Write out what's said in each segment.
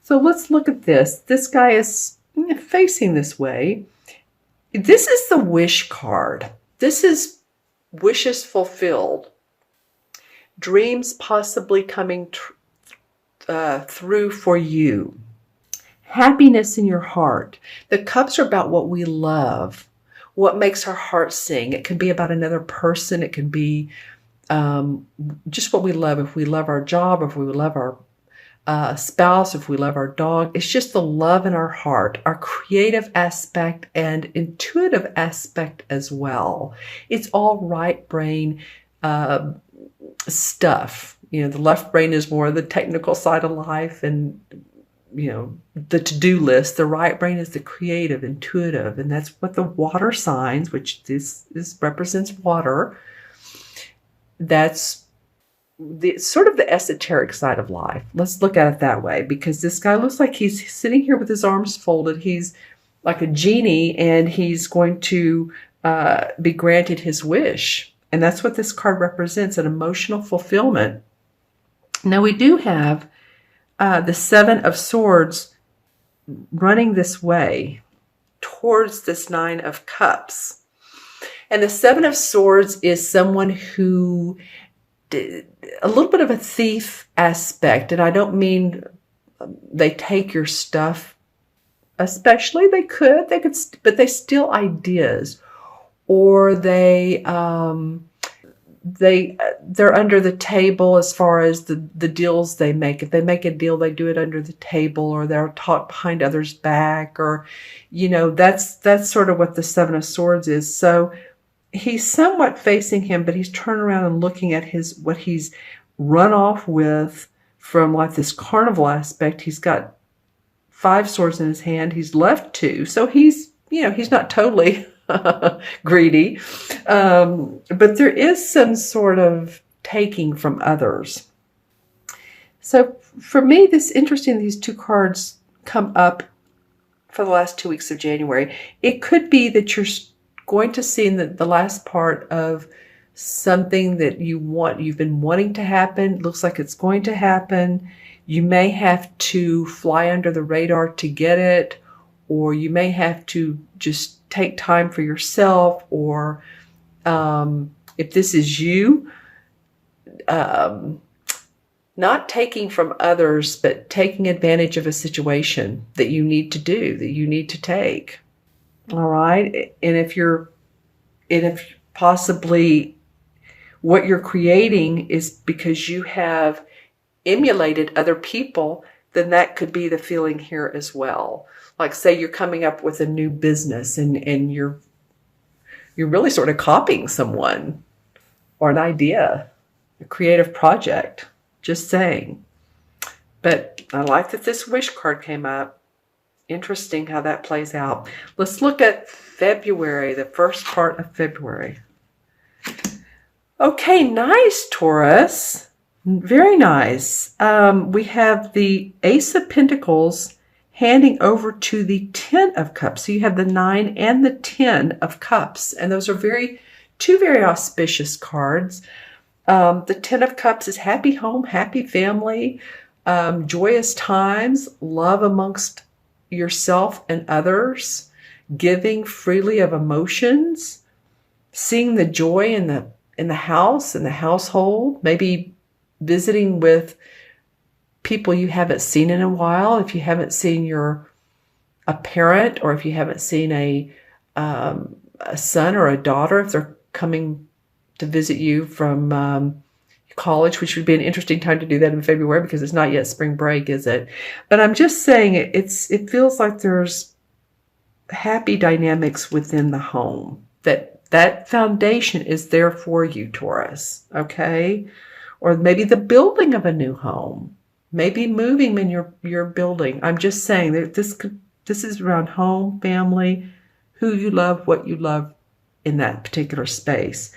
So let's look at this. This guy is facing this way. This is the wish card. This is wishes fulfilled. Dreams possibly coming through for you. Happiness in your heart. The cups are about what we love, what makes our heart sing. It can be about another person. It can be just what we love. If we love our job, if we love our spouse, if we love our dog, it's just the love in our heart, our creative aspect and intuitive aspect as well. It's all right brain stuff. The left brain is more the technical side of life and, the to-do list. The right brain is the creative, intuitive, and that's what the water signs, which this represents water. That's the sort of the esoteric side of life. Let's look at it that way, because this guy looks like he's sitting here with his arms folded. He's like a genie, and he's going to be granted his wish. And that's what this card represents, an emotional fulfillment. Now we do have the Seven of Swords running this way towards this Nine of Cups. And the Seven of Swords is someone who a little bit of a thief aspect. And I don't mean they take your stuff, especially they could, but they steal ideas, or they're under the table as far as the deals they make. If they make a deal, they do it under the table, or they're talk behind others' back, or, that's sort of what the Seven of Swords is. So he's somewhat facing him, but he's turning around and looking at what he's run off with from like this carnival aspect. He's got 5 swords in his hand. He's left 2. So he's not totally greedy. But there is some sort of taking from others. So for me, this interesting, these 2 cards come up for the last 2 weeks of January. It could be that you're going to see in the last part of something that you've been wanting to happen. Looks like it's going to happen. You may have to fly under the radar to get it, or you may have to just take time for yourself, or if this is you, not taking from others, but taking advantage of a situation that you need to do, that you need to take. All right. And if possibly what you're creating is because you have emulated other people, then that could be the feeling here as well. Like, say you're coming up with a new business and you're really sort of copying someone or an idea, a creative project, just saying. But I like that this wish card came up. Interesting how that plays out. Let's look at February, the first part of February. Okay, nice, Taurus. Very nice. We have the Ace of Pentacles handing over to the 10 of Cups. So you have the 9 and the 10 of Cups. And those are two very auspicious cards. The 10 of Cups is happy home, happy family, joyous times, love amongst yourself and others, giving freely of emotions, seeing the joy in the house, in the household, maybe visiting with people you haven't seen in a while. If you haven't seen a parent, or if you haven't seen a son or a daughter, if they're coming to visit you from college, which would be an interesting time to do that in February, because it's not yet spring break, is it? But I'm just saying it feels like there's happy dynamics within the home, that foundation is there for you, Taurus, okay? Or maybe the building of a new home, maybe moving in your building. I'm just saying that this is around home, family, who you love, what you love in that particular space.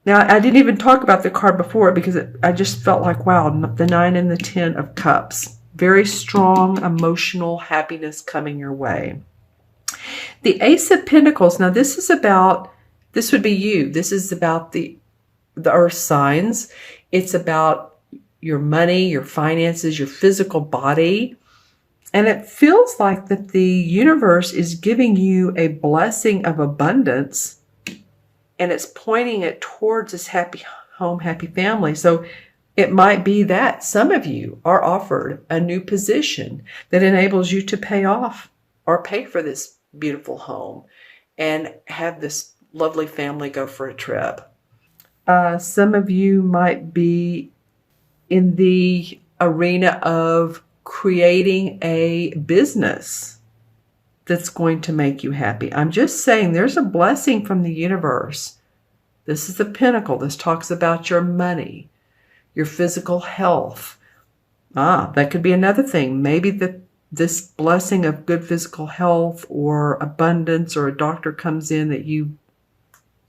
Now, I didn't even talk about the card before because I just felt like, wow, the 9 and the 10 of Cups. Very strong emotional happiness coming your way. The Ace of Pentacles. Now, this would be you. This is about the earth signs. It's about your money, your finances, your physical body. And it feels like that the universe is giving you a blessing of abundance, and it's pointing it towards this happy home, happy family. So it might be that some of you are offered a new position that enables you to pay off or pay for this beautiful home and have this lovely family go for a trip. Some of you might be in the arena of creating a business that's going to make you happy. I'm just saying there's a blessing from the universe. This is the pinnacle. This talks about your money, your physical health. That could be another thing. Maybe this blessing of good physical health or abundance, or a doctor comes in that you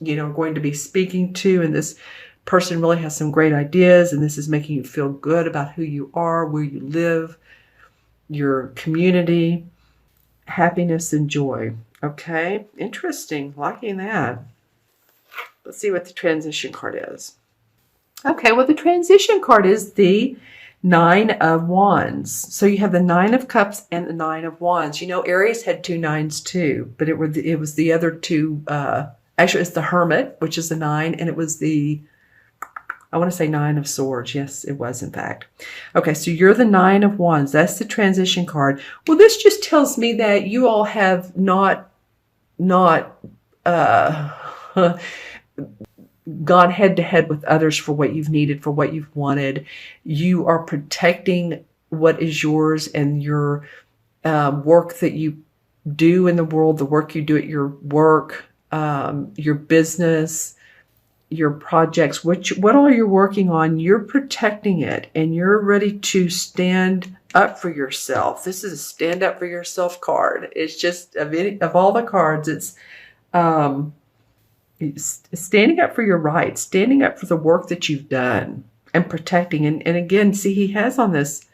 are going to be speaking to, and this person really has some great ideas, and this is making you feel good about who you are, where you live, your community, happiness and joy. Okay, interesting. Liking that. Let's see what the transition card is. Okay, well, the transition card is the Nine of Wands. So you have the Nine of Cups and the Nine of Wands. Aries had two nines too, but it was the other two. Actually, it's the Hermit, which is the 9, and it was I want to say 9 of Swords. Yes, it was, in fact. Okay, so you're the 9 of Wands. That's the transition card. Well, this just tells me that you all have not gone head to head with others for what you've needed, for what you've wanted. You are protecting what is yours and your work that you do in the world, the work you do at your work, your business, your projects, what all you're working on, you're protecting it, and you're ready to stand up for yourself. This is a stand up for yourself card. It's just of all the cards, it's standing up for your rights, standing up for the work that you've done, and protecting. And again, see, he has on this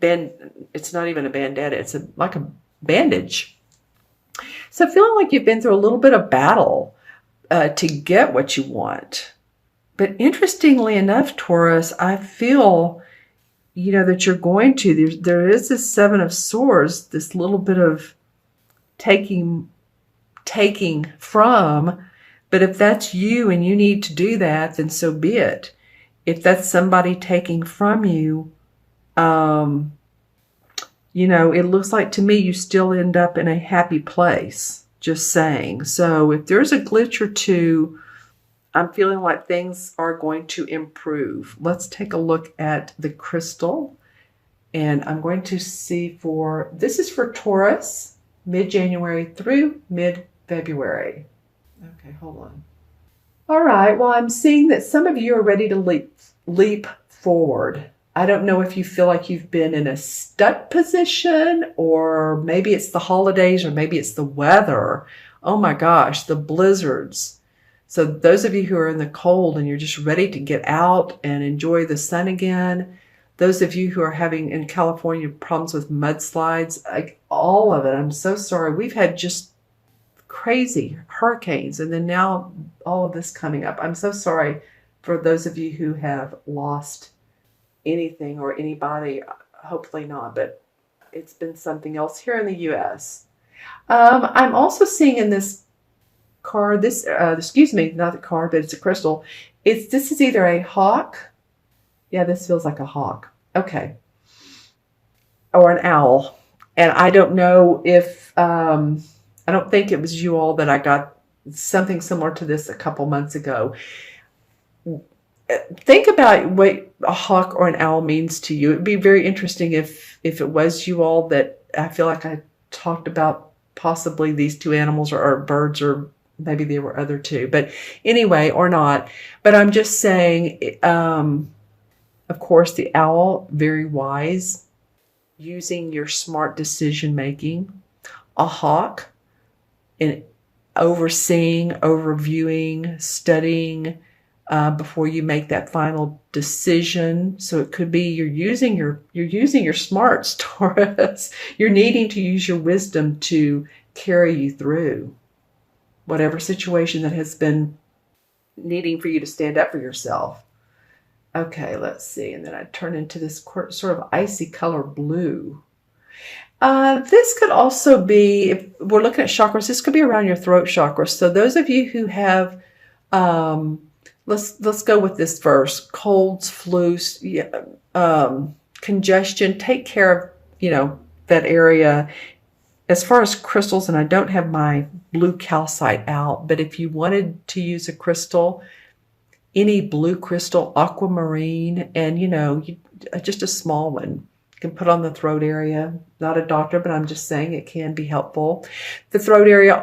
band. It's not even a bandana. It's like a bandage. So feeling like you've been through a little bit of battle to get what you want. But interestingly enough, Taurus, I feel, that you're going to, there is this 7 of Swords, this little bit of taking from, but if that's you and you need to do that, then so be it. If that's somebody taking from you, it looks like to me you still end up in a happy place. Just saying. So if there's a glitch or two, I'm feeling like things are going to improve. Let's take a look at the crystal. And I'm going to see this is for Taurus, mid-January through mid-February. Okay, hold on. All right, well, I'm seeing that some of you are ready to leap forward. I don't know if you feel like you've been in a stuck position, or maybe it's the holidays, or maybe it's the weather. Oh my gosh, the blizzards. So those of you who are in the cold and you're just ready to get out and enjoy the sun again, those of you who are having in California problems with mudslides, all of it, I'm so sorry. We've had just crazy hurricanes, and then now all of this coming up. I'm so sorry for those of you who have lost anything or anybody. Hopefully not, but it's been something else here in the U.S. I'm also seeing in this card, excuse me, not the card, but it's a crystal. This is either a hawk. Yeah, this feels like a hawk. Okay. Or an owl. And I don't know if, I don't think it was you all that I got something similar to this a couple months ago. Think about what a hawk or an owl means to you. It would be very interesting if it was you all that I feel like I talked about possibly these two animals or birds, or maybe there were other two. But anyway, or not. But I'm just saying, of course, the owl, very wise, using your smart decision making. A hawk, in overseeing, overviewing, studying, before you make that final decision. So it could be you're using your smarts, Taurus. You're needing to use your wisdom to carry you through whatever situation that has been needing for you to stand up for yourself. Okay, let's see. And then I turn into this sort of icy color blue. This could also be, if we're looking at chakras, this could be around your throat chakra. So those of you who have, let's go with this first: colds, flus, yeah, congestion. Take care of, that area. As far as crystals, and I don't have my blue calcite out, but if you wanted to use a crystal, any blue crystal, aquamarine, and just a small one, you can put on the throat area. Not a doctor, but I'm just saying it can be helpful. The throat area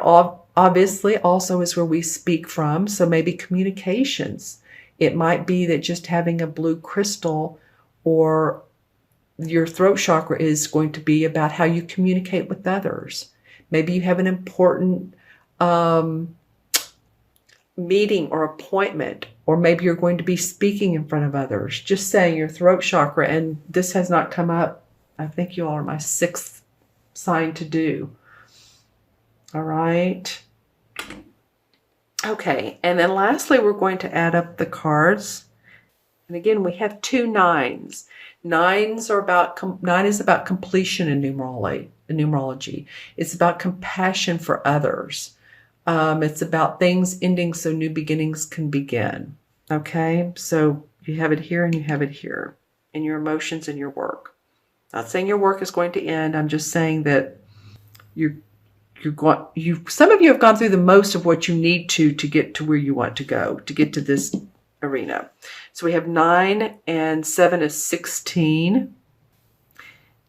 obviously also is where we speak from, so maybe communications. It might be that just having a blue crystal or your throat chakra is going to be about how you communicate with others. Maybe you have an important meeting or appointment, or maybe you're going to be speaking in front of others. Just saying, your throat chakra, and this has not come up. I think you all are my sixth sign to do. All right. Okay, and then lastly, we're going to add up the cards. And again, we have 2 nines. Nine is about completion in numerology. It's about compassion for others. It's about things ending so new beginnings can begin. Okay, so you have it here and you have it here in your emotions and your work. Not saying your work is going to end. I'm just saying that some of you have gone through the most of what you need to get to where you want to go, to get to this arena. So we have 9 and 7 is 16,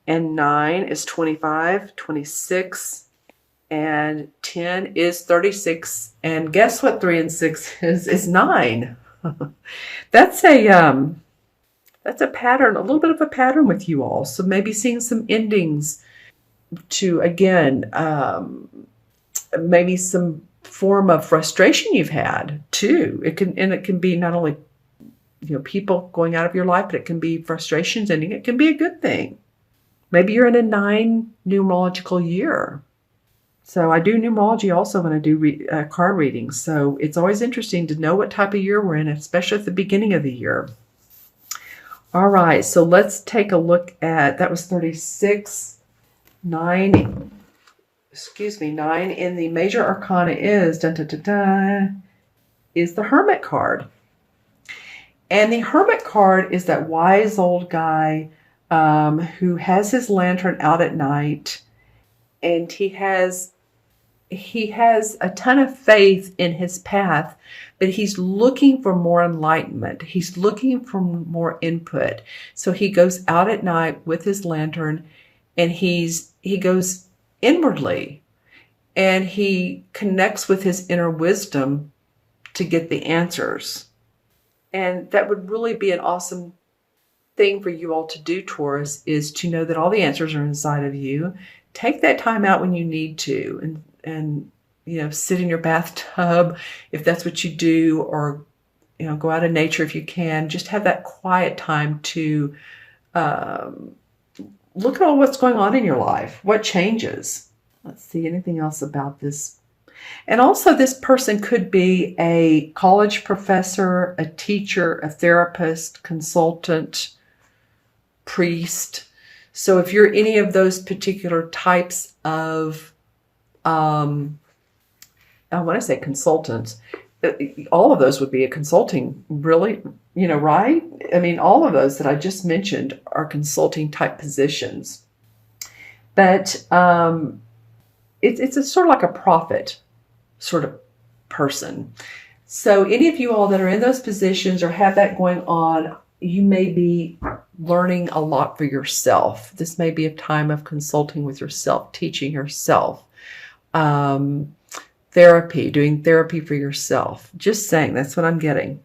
and 9 is 25, 26, and 10 is 36. And guess what 3 and 6 is 9. That's a pattern, a little bit of a pattern with you all. So maybe seeing some endings to, again, maybe some form of frustration you've had too. It can be not only people going out of your life, but it can be frustrations ending. It can be a good thing. Maybe you're in a 9 numerological year. So I do numerology also when I do card readings. So it's always interesting to know what type of year we're in, especially at the beginning of the year. All right, so let's take a look at, that was 36, 9. Excuse me, 9 in the major arcana is is the Hermit card. And the Hermit card is that wise old guy who has his lantern out at night, and he has a ton of faith in his path, but he's looking for more enlightenment. He's looking for more input. So he goes out at night with his lantern, and he goes inwardly, and he connects with his inner wisdom to get the answers. And that would really be an awesome thing for you all to do, Taurus, is to know that all the answers are inside of you. Take that time out when you need to, and sit in your bathtub if that's what you do, or go out in nature if you can. Just have that quiet time to look at all what's going on in your life. What changes? Let's see, anything else about this? And also, this person could be a college professor, a teacher, a therapist, consultant, priest. So if you're any of those particular types of, I want to say consultants, all of those would be a consulting, really, right? I mean, all of those that I just mentioned are consulting type positions. But it's a sort of like a prophet sort of person. So any of you all that are in those positions or have that going on, you may be learning a lot for yourself. This may be a time of consulting with yourself, teaching yourself, therapy, doing therapy for yourself. Just saying, that's what I'm getting.